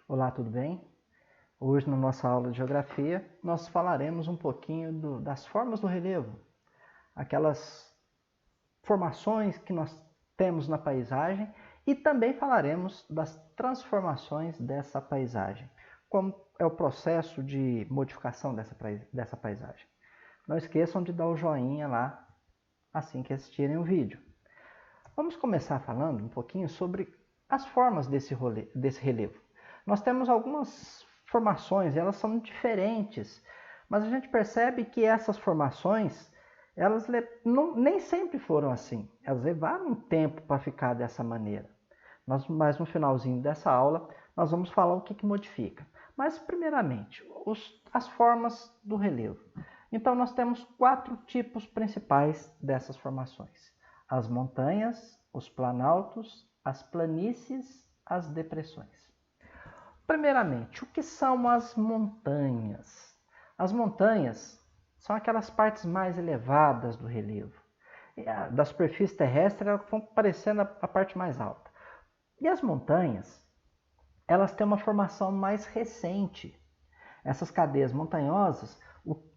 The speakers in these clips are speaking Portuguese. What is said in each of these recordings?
Olá, tudo bem? Hoje, na nossa aula de Geografia, nós falaremos um pouquinho das formas do relevo, aquelas formações que nós temos na paisagem e também falaremos das transformações dessa paisagem, como é o processo de modificação dessa paisagem. Não esqueçam de dar o joinha lá assim que assistirem o vídeo. Vamos começar falando um pouquinho sobre as formas desse relevo. Nós temos algumas formações, elas são diferentes, mas a gente percebe que essas formações, elas nem sempre foram assim. Elas levaram um tempo para ficar dessa maneira. Mas no finalzinho dessa aula, nós vamos falar o que modifica. Mas, primeiramente, as formas do relevo. Então, nós temos 4 tipos principais dessas formações: as montanhas, os planaltos, as planícies, as depressões. Primeiramente, o que são as montanhas? As montanhas são aquelas partes mais elevadas do relevo. Da superfície terrestre, elas vão parecendo a parte mais alta. E as montanhas, elas têm uma formação mais recente. Essas cadeias montanhosas,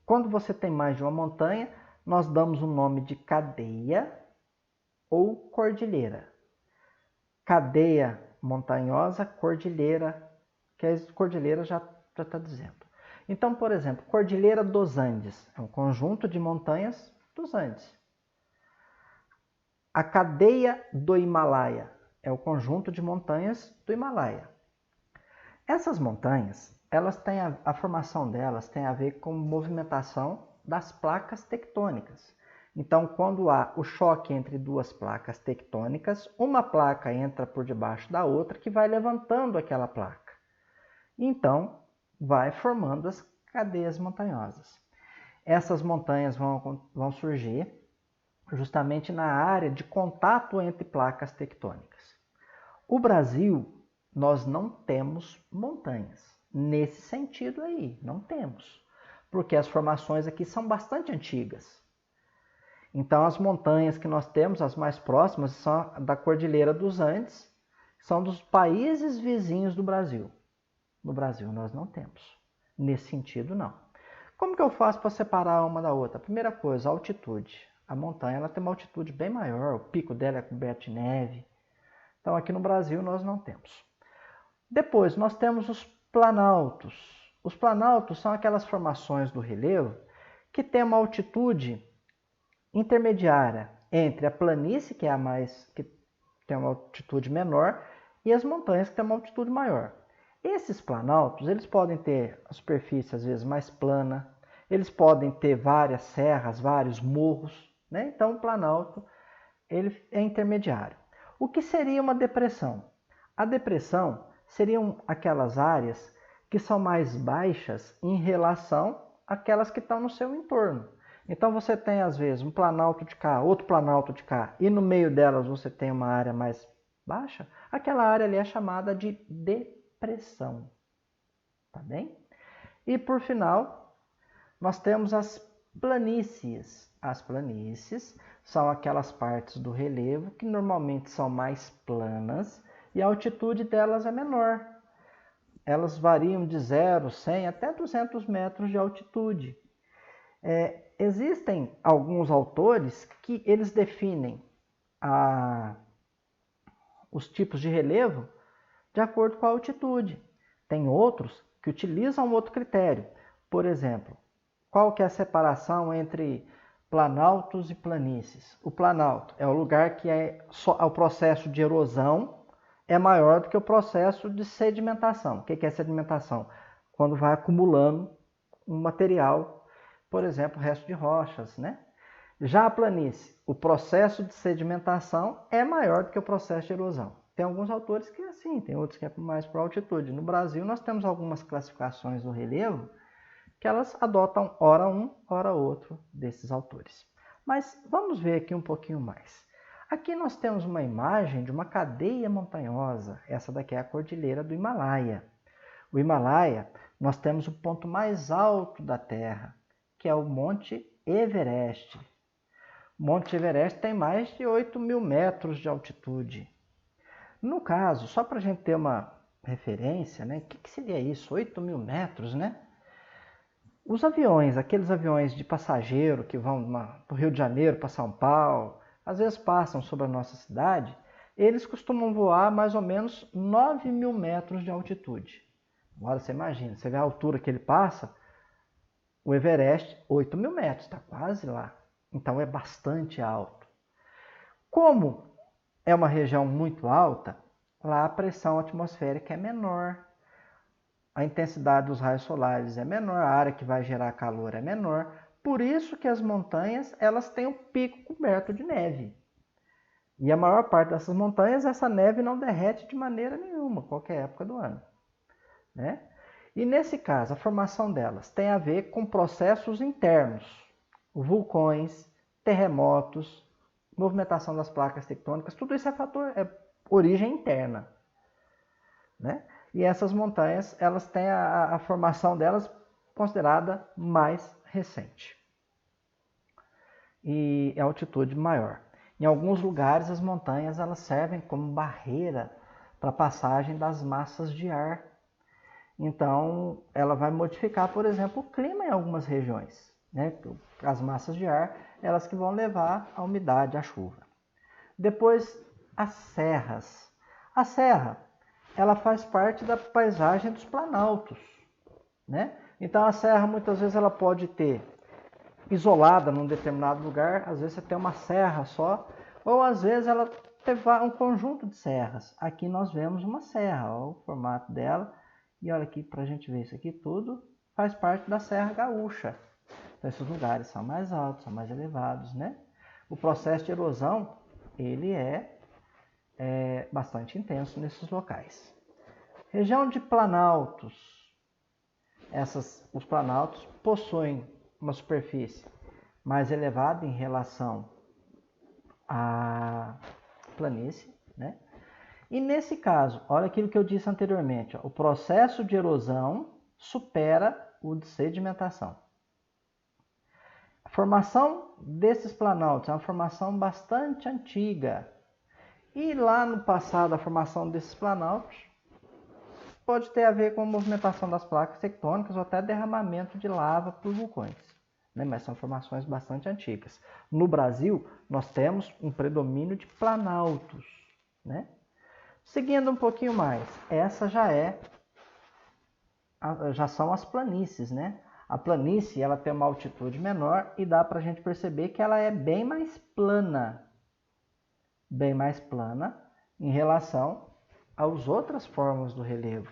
quando você tem mais de uma montanha, nós damos o nome de cadeia ou cordilheira. Cadeia montanhosa, cordilheira, que a cordilheira já está dizendo. Então, por exemplo, Cordilheira dos Andes é um conjunto de montanhas dos Andes. A cadeia do Himalaia é o conjunto de montanhas do Himalaia. Essas montanhas, elas têm a formação delas tem a ver com movimentação das placas tectônicas. Então, quando há o choque entre duas placas tectônicas, uma placa entra por debaixo da outra que vai levantando aquela placa. Então, vai formando as cadeias montanhosas. Essas montanhas vão surgir justamente na área de contato entre placas tectônicas. O Brasil, nós não temos montanhas. Nesse sentido aí, não temos. Porque as formações aqui são bastante antigas. Então, as montanhas que nós temos, as mais próximas, são da Cordilheira dos Andes, são dos países vizinhos do Brasil. No Brasil, nós não temos. Nesse sentido, não. Como que eu faço para separar uma da outra? Primeira coisa, a altitude. A montanha ela tem uma altitude bem maior, o pico dela é coberto de neve. Então, aqui no Brasil, nós não temos. Depois, nós temos os planaltos. Os planaltos são aquelas formações do relevo que têm uma altitude intermediária entre a planície, que tem uma altitude menor, e as montanhas, que têm uma altitude maior. Esses planaltos, eles podem ter a superfície, às vezes, mais plana, eles podem ter várias serras, vários morros, né? Então, o planalto ele é intermediário. O que seria uma depressão? A depressão seriam aquelas áreas que são mais baixas em relação àquelas que estão no seu entorno. Então, você tem, às vezes, um planalto de cá, outro planalto de cá, e no meio delas você tem uma área mais baixa, aquela área ali é chamada de depressão. Tá bem? E, por final, nós temos as planícies. As planícies são aquelas partes do relevo que normalmente são mais planas e a altitude delas é menor. Elas variam de 0, 100 até 200 metros de altitude. Existem alguns autores que eles definem os tipos de relevo de acordo com a altitude. Tem outros que utilizam outro critério. Por exemplo, qual que é a separação entre planaltos e planícies? O planalto é o lugar que o processo de erosão é maior do que o processo de sedimentação. O que é sedimentação? Quando vai acumulando um material, por exemplo, resto de rochas, né? Já a planície, o processo de sedimentação é maior do que o processo de erosão. Tem alguns autores que é assim, tem outros que é mais por altitude. No Brasil, nós temos algumas classificações do relevo que elas adotam ora um, ora outro desses autores. Mas vamos ver aqui um pouquinho mais. Aqui nós temos uma imagem de uma cadeia montanhosa. Essa daqui é a Cordilheira do Himalaia. O Himalaia, nós temos o ponto mais alto da Terra, que é o Monte Everest. O Monte Everest tem mais de 8.000 metros de altitude. No caso, só para a gente ter uma referência, né? O que seria isso? 8 mil metros, né? Os aviões, aqueles aviões de passageiro que vão para o Rio de Janeiro, para São Paulo, às vezes passam sobre a nossa cidade, eles costumam voar mais ou menos 9 mil metros de altitude. Agora você imagina, você vê a altura que ele passa, o Everest, 8 mil metros, está quase lá. Então é bastante alto. Como é uma região muito alta, lá a pressão atmosférica é menor, a intensidade dos raios solares é menor, a área que vai gerar calor é menor. Por isso que as montanhas elas têm o pico coberto de neve. E a maior parte dessas montanhas, essa neve não derrete de maneira nenhuma, qualquer época do ano, né? E nesse caso, a formação delas tem a ver com processos internos, vulcões, terremotos, movimentação das placas tectônicas, tudo isso é origem interna, né? E essas montanhas, elas têm a formação delas considerada mais recente e a altitude maior. Em alguns lugares, as montanhas elas servem como barreira para a passagem das massas de ar. Então, ela vai modificar, por exemplo, o clima em algumas regiões, né? As massas de ar, elas que vão levar a umidade, a chuva. Depois, as serras. A serra, ela faz parte da paisagem dos planaltos, né? Então, a serra, muitas vezes, ela pode ter isolada num determinado lugar, às vezes você tem uma serra só, ou às vezes ela tem um conjunto de serras. Aqui nós vemos uma serra, ó, o formato dela. E olha aqui para a gente ver isso aqui tudo, faz parte da Serra Gaúcha. Então esses lugares são mais altos, são mais elevados, né? O processo de erosão, ele é bastante intenso nesses locais. Região de planaltos. Os planaltos possuem uma superfície mais elevada em relação à planície, né? E nesse caso, olha aquilo que eu disse anteriormente, ó, o processo de erosão supera o de sedimentação. A formação desses planaltos é uma formação bastante antiga. E lá no passado, a formação desses planaltos pode ter a ver com a movimentação das placas tectônicas ou até derramamento de lava por vulcões, né? Mas são formações bastante antigas. No Brasil, nós temos um predomínio de planaltos, né? Seguindo um pouquinho mais, essa já são as planícies, né? A planície ela tem uma altitude menor e dá para a gente perceber que ela é bem mais plana em relação às outras formas do relevo,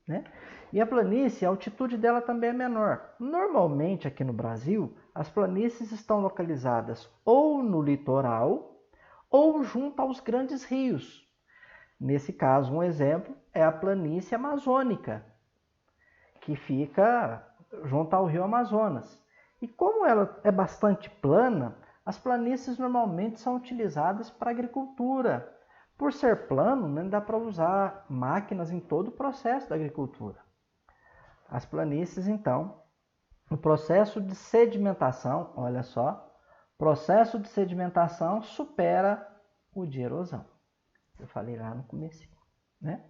né? E a planície, a altitude dela também é menor. Normalmente aqui no Brasil, as planícies estão localizadas ou no litoral ou junto aos grandes rios. Nesse caso, um exemplo é a planície amazônica, que fica junto ao rio Amazonas. E como ela é bastante plana, as planícies normalmente são utilizadas para agricultura. Por ser plano, não dá para usar máquinas em todo o processo da agricultura. As planícies, então, o processo de sedimentação, olha só, processo de sedimentação supera o de erosão. Eu falei lá no começo, né?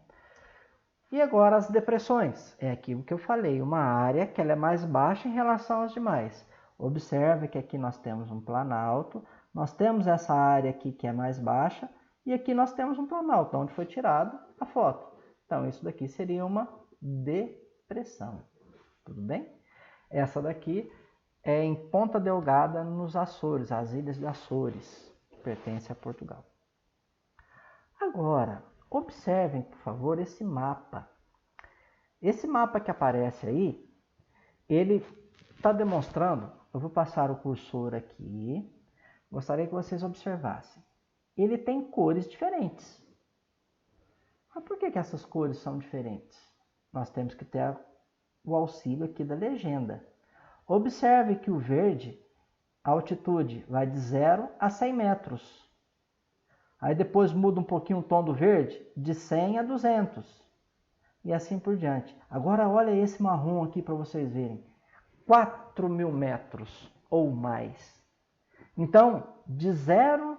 E agora as depressões. É aquilo que eu falei, uma área que ela é mais baixa em relação às demais. Observe que aqui nós temos um planalto, nós temos essa área aqui que é mais baixa, e aqui nós temos um planalto, onde foi tirado a foto. Então, isso daqui seria uma depressão. Tudo bem? Essa daqui é em Ponta Delgada, nos Açores, as Ilhas de Açores, que pertence a Portugal. Agora, observem, por favor, esse mapa. Esse mapa que aparece aí, ele está demonstrando, eu vou passar o cursor aqui, gostaria que vocês observassem. Ele tem cores diferentes. Mas por que essas cores são diferentes? Nós temos que ter o auxílio aqui da legenda. Observe que o verde, a altitude vai de 0 a 100 metros. Aí depois muda um pouquinho o tom do verde, de 100 a 200. E assim por diante. Agora olha esse marrom aqui para vocês verem. 4 mil metros ou mais. Então, de 0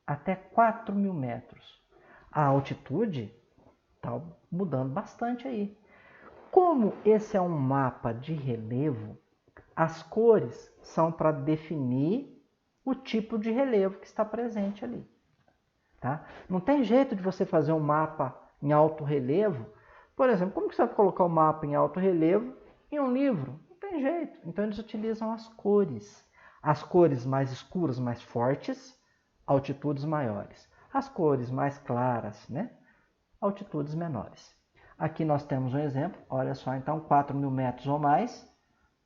até 4 mil metros. A altitude está mudando bastante aí. Como esse é um mapa de relevo, as cores são para definir o tipo de relevo que está presente ali. Tá? Não tem jeito de você fazer um mapa em alto relevo. Por exemplo, como que você vai colocar o mapa em alto relevo em um livro? Não tem jeito. Então eles utilizam as cores. As cores mais escuras, mais fortes, altitudes maiores. As cores mais claras, né? Altitudes menores. Aqui nós temos um exemplo. Olha só, então 4.000 metros ou mais,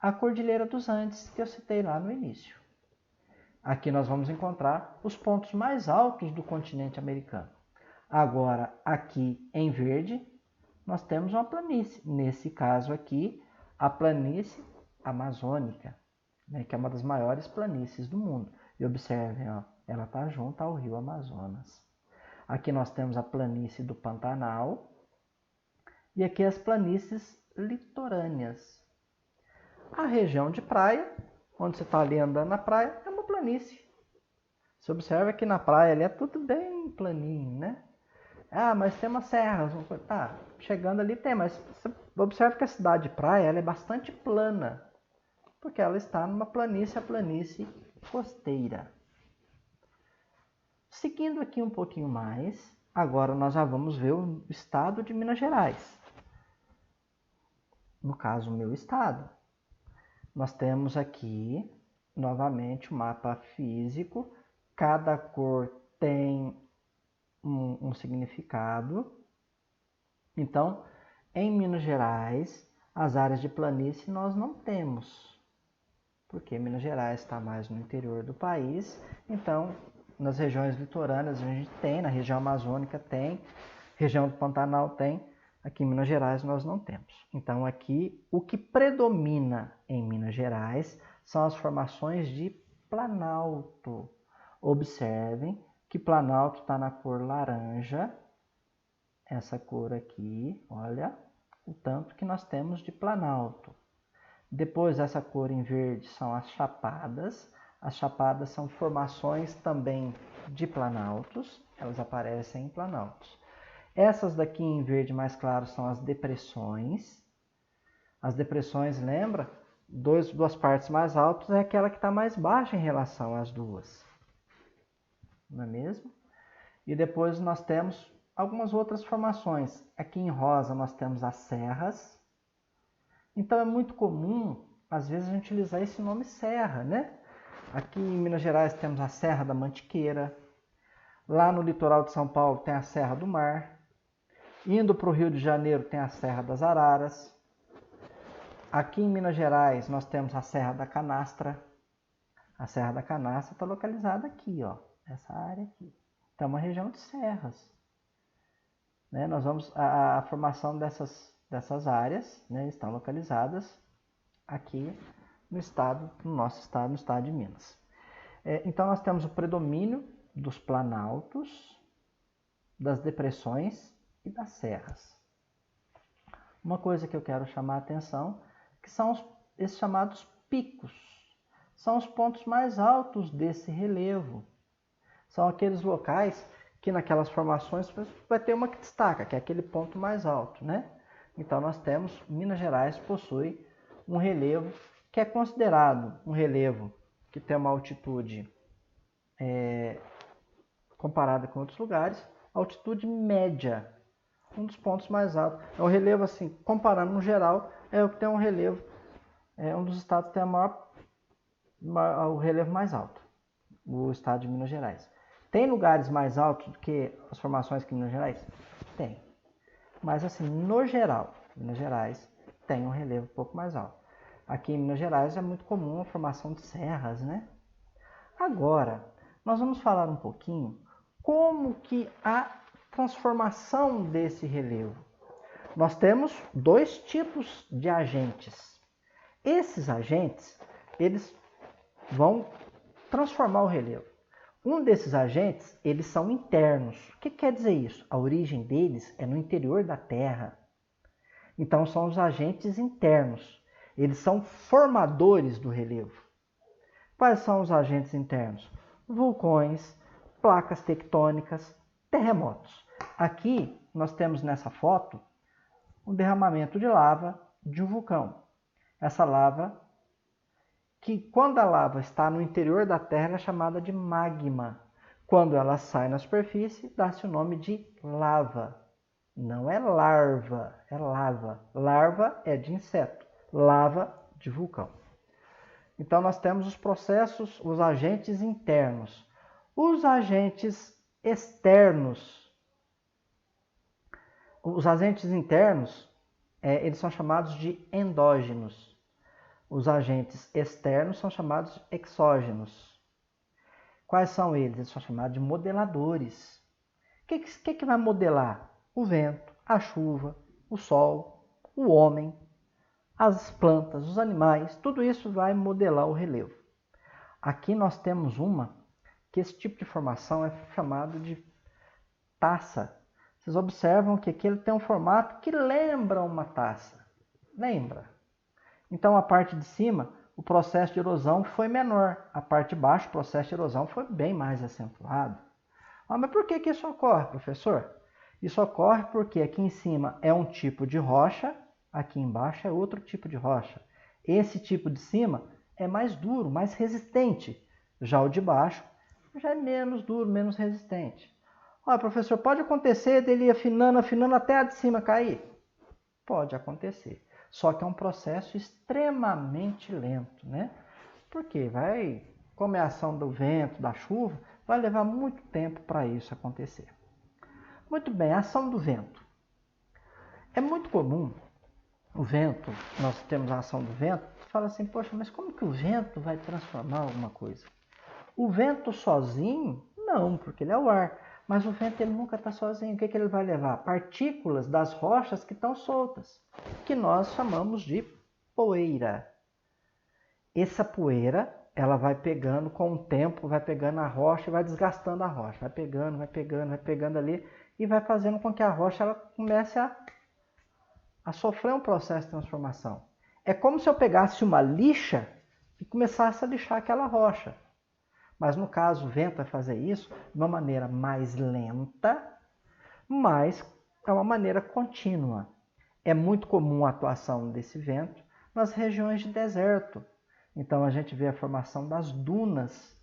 a Cordilheira dos Andes, que eu citei lá no início. Aqui nós vamos encontrar os pontos mais altos do continente americano. Agora, aqui em verde, nós temos uma planície. Nesse caso aqui, a planície amazônica, né, que é uma das maiores planícies do mundo. E observem, ó, ela está junto ao rio Amazonas. Aqui nós temos a planície do Pantanal e aqui as planícies litorâneas. A região de praia, onde você está ali andando na praia, é uma planície. Você observa que na praia ali é tudo bem planinho, né? Ah, mas tem umas serras. Tá, chegando ali tem, mas você observa que a cidade de praia ela é bastante plana, porque ela está numa planície, a planície costeira. Seguindo aqui um pouquinho mais, agora nós já vamos ver o estado de Minas Gerais. No caso, o meu estado. Nós temos aqui, novamente, o mapa físico. Cada cor tem um significado. Então, em Minas Gerais, as áreas de planície nós não temos, porque Minas Gerais está mais no interior do país. Então, nas regiões litorâneas a gente tem, na região amazônica tem, região do Pantanal tem, aqui em Minas Gerais nós não temos. Então, aqui, o que predomina em Minas Gerais são as formações de planalto. Observem que planalto está na cor laranja, essa cor aqui, olha o tanto que nós temos de planalto. Depois, essa cor em verde são as chapadas. As chapadas são formações também de planaltos, elas aparecem em planaltos. Essas daqui em verde mais claro são as depressões. As depressões, lembra? Duas partes mais altas é aquela que está mais baixa em relação às duas. Não é mesmo? E depois nós temos algumas outras formações. Aqui em rosa nós temos as serras. Então é muito comum, às vezes, a gente utilizar esse nome serra, né? Aqui em Minas Gerais temos a Serra da Mantiqueira. Lá no litoral de São Paulo tem a Serra do Mar. Indo para o Rio de Janeiro tem a Serra das Araras. Aqui em Minas Gerais nós temos a Serra da Canastra. A Serra da Canastra está localizada aqui, ó, nessa área aqui. Então é uma região de serras. Né? Nós vamos a formação dessas áreas, né, estão localizadas aqui no nosso estado, no estado de Minas. Então nós temos o predomínio dos planaltos, das depressões e das serras. Uma coisa que eu quero chamar a atenção, que são esses chamados picos. São os pontos mais altos desse relevo. São aqueles locais que naquelas formações vai ter uma que destaca, que é aquele ponto mais alto, né? Então nós temos, Minas Gerais possui um relevo que é considerado um relevo que tem uma altitude comparada com outros lugares, altitude média, um dos pontos mais altos. É um relevo assim, comparando no geral, é o que tem um relevo, um dos estados que tem o relevo mais alto, o estado de Minas Gerais. Tem lugares mais altos do que as formações aqui em Minas Gerais? Tem. Mas assim, no geral, Minas Gerais tem um relevo um pouco mais alto. Aqui em Minas Gerais é muito comum a formação de serras, né? Agora, nós vamos falar um pouquinho como que a transformação desse relevo. Nós temos dois tipos de agentes. Esses agentes, eles vão transformar o relevo. Um desses agentes, eles são internos. O que quer dizer isso? A origem deles é no interior da Terra. Então, são os agentes internos. Eles são formadores do relevo. Quais são os agentes internos? Vulcões, placas tectônicas, terremotos. Aqui nós temos nessa foto um derramamento de lava de um vulcão. Essa lava, que quando a lava está no interior da Terra, ela é chamada de magma. Quando ela sai na superfície, dá-se o nome de lava. Não é larva, é lava. Larva é de inseto, lava de vulcão. Então nós temos os processos, os agentes internos. Os agentes externos. Os agentes internos, eles são chamados de endógenos. Os agentes externos são chamados de exógenos. Quais são eles? Eles são chamados de modeladores. O que vai modelar? O vento, a chuva, o sol, o homem, as plantas, os animais, tudo isso vai modelar o relevo. Aqui nós temos que esse tipo de formação é chamado de taça. Vocês observam que aqui ele tem um formato que lembra uma taça. Lembra? Então a parte de cima, o processo de erosão foi menor. A parte de baixo, o processo de erosão foi bem mais acentuado. Mas por que isso ocorre, professor? Isso ocorre porque aqui em cima é um tipo de rocha, aqui embaixo é outro tipo de rocha. Esse tipo de cima é mais duro, mais resistente. Já o de baixo já é menos duro, menos resistente. Olha, professor, pode acontecer dele ir afinando, afinando até a de cima cair? Pode acontecer. Só que é um processo extremamente lento, né? Porque como é a ação do vento, da chuva, vai levar muito tempo para isso acontecer. Muito bem, a ação do vento. É muito comum o vento, nós temos a ação do vento, fala assim, poxa, mas como que o vento vai transformar alguma coisa? O vento sozinho, não, porque ele é o ar. Mas o vento ele nunca está sozinho. O que ele vai levar? Partículas das rochas que estão soltas, que nós chamamos de poeira. Essa poeira, ela vai pegando com o tempo, vai pegando a rocha e vai desgastando a rocha. Vai pegando ali e vai fazendo com que a rocha ela comece a sofrer um processo de transformação. É como se eu pegasse uma lixa e começasse a lixar aquela rocha. Mas no caso, o vento vai fazer isso de uma maneira mais lenta, mas é uma maneira contínua. É muito comum a atuação desse vento nas regiões de deserto. Então a gente vê a formação das dunas.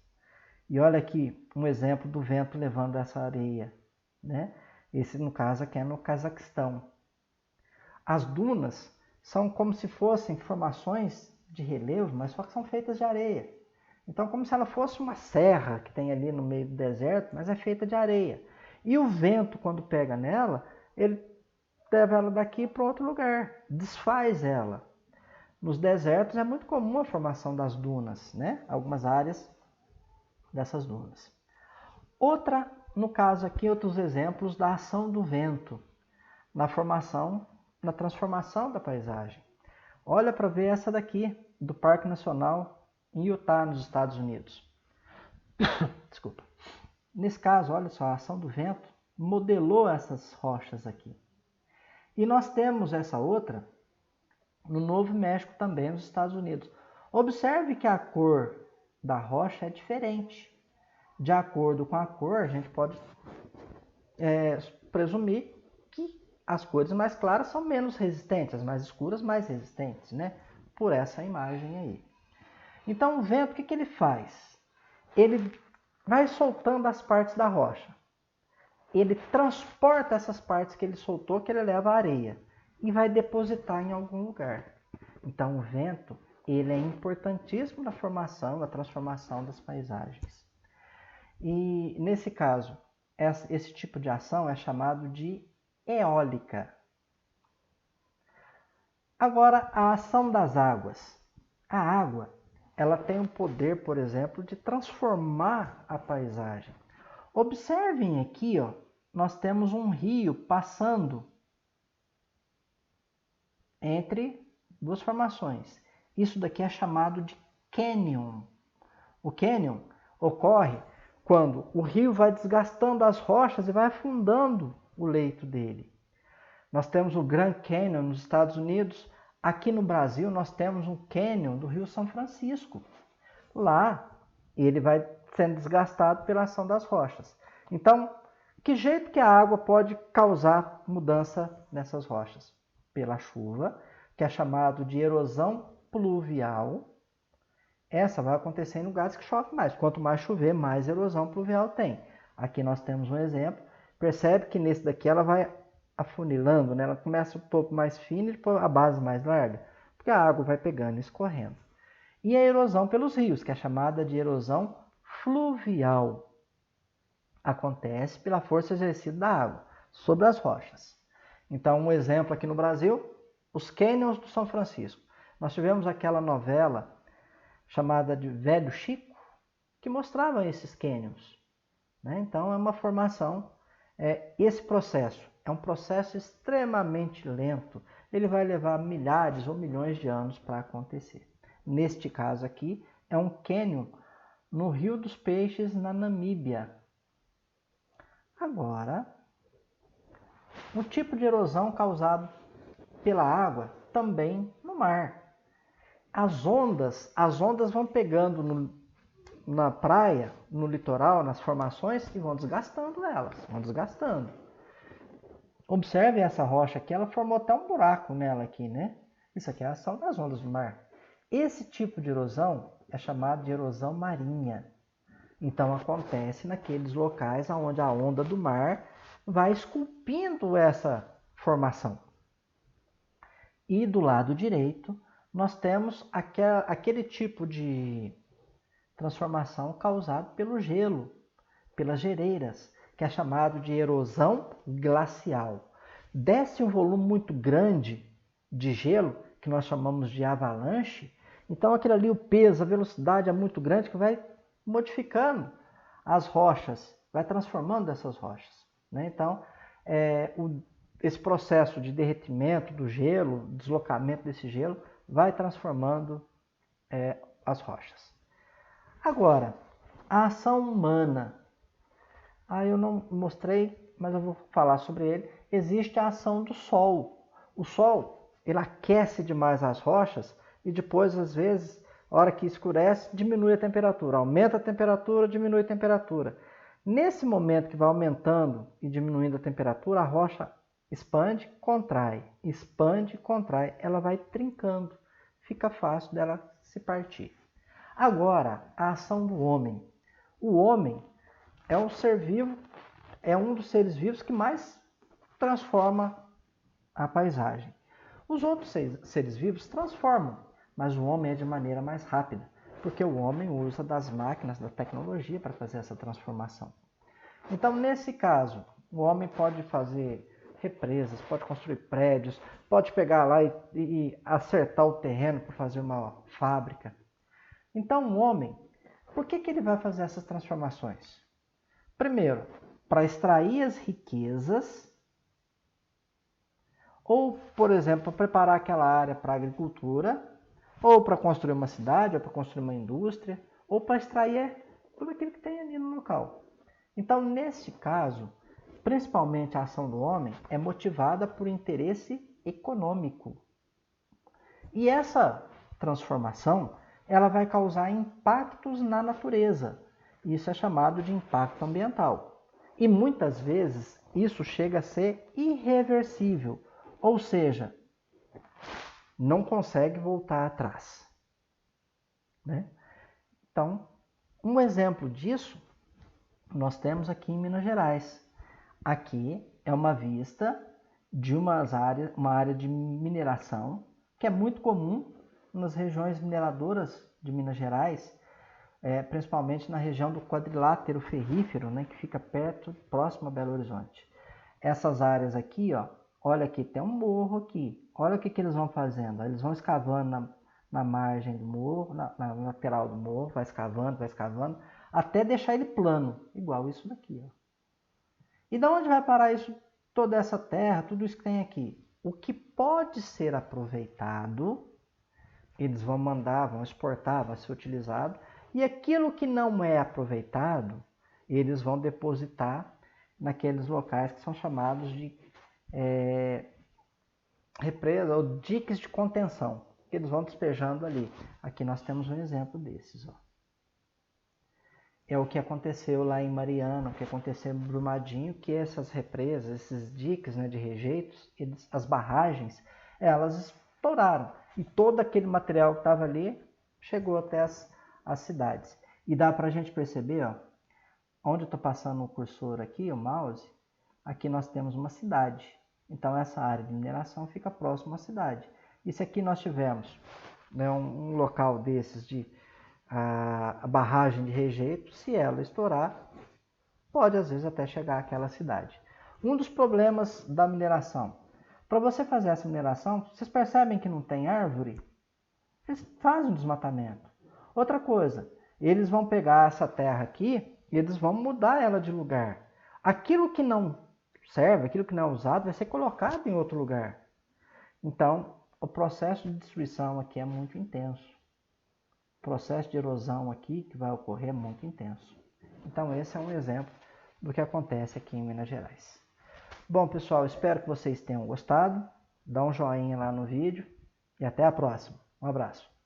E olha aqui um exemplo do vento levando essa areia, né? Esse, no caso, aqui é no Cazaquistão. As dunas são como se fossem formações de relevo, mas só que são feitas de areia. Então, como se ela fosse uma serra que tem ali no meio do deserto, mas é feita de areia. E o vento, quando pega nela, ele leva ela daqui para outro lugar, desfaz ela. Nos desertos é muito comum a formação das dunas, né? Algumas áreas dessas dunas. No caso aqui, outros exemplos da ação do vento na transformação da paisagem. Olha para ver essa daqui, do Parque Nacional em Utah, nos Estados Unidos. Desculpa. Nesse caso, olha só, a ação do vento modelou essas rochas aqui. E nós temos essa outra no Novo México também, nos Estados Unidos. Observe que a cor da rocha é diferente. De acordo com a cor, a gente pode presumir que as cores mais claras são menos resistentes, as mais escuras mais resistentes, né? Por essa imagem aí. Então o vento, o que ele faz? Ele vai soltando as partes da rocha. Ele transporta essas partes que ele soltou, que ele leva à areia, e vai depositar em algum lugar. Então o vento, ele é importantíssimo na formação, na transformação das paisagens. E nesse caso, esse tipo de ação é chamado de eólica. Agora, a ação das águas. A água, ela tem o poder, por exemplo, de transformar a paisagem. Observem aqui, ó, nós temos um rio passando entre duas formações. Isso daqui é chamado de cânion. O cânion ocorre quando o rio vai desgastando as rochas e vai afundando o leito dele. Nós temos o Grand Canyon nos Estados Unidos. Aqui no Brasil nós temos um cânion do Rio São Francisco. Lá ele vai sendo desgastado pela ação das rochas. Então, o Que jeito que a água pode causar mudança nessas rochas? Pela chuva, que é chamado de erosão pluvial. Essa vai acontecer em lugares que chove mais. Quanto mais chover, mais erosão pluvial tem. Aqui nós temos um exemplo. Percebe que nesse daqui ela vai afunilando, né? Ela começa o topo mais fino e depois a base mais larga, porque a água vai pegando e escorrendo. E a erosão pelos rios, que é chamada de erosão fluvial, acontece pela força exercida da água sobre as rochas. Então, um exemplo aqui no Brasil, os cânions do São Francisco. Nós tivemos aquela novela chamada de Velho Chico, que mostrava esses cânions, né? Então, é uma formação, esse processo é um processo extremamente lento, ele vai levar milhares ou milhões de anos para acontecer. Neste caso aqui, é um cânion no Rio dos Peixes, na Namíbia. Agora, um tipo de erosão causado pela água também no mar. As ondas vão pegando na praia, no litoral, nas formações e vão desgastando elas, vão desgastando. Observe essa rocha aqui, ela formou até um buraco nela aqui, né? Isso aqui é a ação das ondas do mar. Esse tipo de erosão é chamado de erosão marinha. Então acontece naqueles locais onde a onda do mar vai esculpindo essa formação. E do lado direito, nós temos aquele tipo de transformação causado pelo gelo, pelas geleiras, que é chamado de erosão glacial. Desce um volume muito grande de gelo, que nós chamamos de avalanche, então aquele ali, o peso, a velocidade é muito grande, que vai modificando as rochas, vai transformando essas rochas, né? Então, esse processo de derretimento do gelo, deslocamento desse gelo, vai transformando as rochas. Agora, a ação humana. Eu não mostrei, mas eu vou falar sobre ele. Existe a ação do Sol. O Sol, ele aquece demais as rochas e depois, às vezes, a hora que escurece, diminui a temperatura. Aumenta a temperatura, diminui a temperatura. Nesse momento que vai aumentando e diminuindo a temperatura, a rocha expande, contrai. Expande, contrai. Ela vai trincando. Fica fácil dela se partir. Agora, a ação do homem. O homem é um ser vivo, é um dos seres vivos que mais transforma a paisagem. Os outros seres vivos transformam, mas o homem é de maneira mais rápida, porque o homem usa das máquinas, da tecnologia para fazer essa transformação. Então, nesse caso, o homem pode fazer represas, pode construir prédios, pode pegar lá e acertar o terreno para fazer uma fábrica. Então, o homem, por que ele vai fazer essas transformações? Primeiro, para extrair as riquezas, ou, por exemplo, para preparar aquela área para a agricultura, ou para construir uma cidade, ou para construir uma indústria, ou para extrair tudo aquilo que tem ali no local. Então, nesse caso, principalmente a ação do homem é motivada por interesse econômico. E essa transformação, ela vai causar impactos na natureza. Isso é chamado de impacto ambiental. E muitas vezes isso chega a ser irreversível, ou seja, não consegue voltar atrás, né? Então, um exemplo disso nós temos aqui em Minas Gerais. Aqui é uma vista de uma área de mineração que é muito comum nas regiões mineradoras de Minas Gerais, principalmente na região do quadrilátero ferrífero, né, que fica próximo a Belo Horizonte. Essas áreas aqui, olha aqui, tem um morro aqui. Olha o que eles vão fazendo. Eles vão escavando na margem do morro, na lateral do morro, vai escavando, até deixar ele plano, igual isso daqui. E de onde vai parar isso, toda essa terra, tudo isso que tem aqui? O que pode ser aproveitado, eles vão mandar, vão exportar, vai ser utilizado. E aquilo que não é aproveitado, eles vão depositar naqueles locais que são chamados de represa ou diques de contenção. Eles vão despejando ali. Aqui nós temos um exemplo desses. é o que aconteceu lá em Mariana, o que aconteceu em Brumadinho, que essas represas, esses diques, né, de rejeitos, as barragens, elas estouraram. E todo aquele material que estava ali chegou até as cidades. E dá para a gente perceber, ó, onde eu estou passando o cursor aqui, o mouse, aqui nós temos uma cidade. Então essa área de mineração fica próxima à cidade. E se aqui nós tivermos, né, um local desses de a barragem de rejeito, se ela estourar, pode às vezes até chegar àquela cidade. Um dos problemas da mineração. Para você fazer essa mineração, vocês percebem que não tem árvore? Eles fazem um desmatamento. Outra coisa, eles vão pegar essa terra aqui e eles vão mudar ela de lugar. Aquilo que não serve, aquilo que não é usado, vai ser colocado em outro lugar. Então, o processo de destruição aqui é muito intenso. O processo de erosão aqui que vai ocorrer é muito intenso. Então esse é um exemplo do que acontece aqui em Minas Gerais. Bom, pessoal, espero que vocês tenham gostado. Dá um joinha lá no vídeo e até a próxima. Um abraço.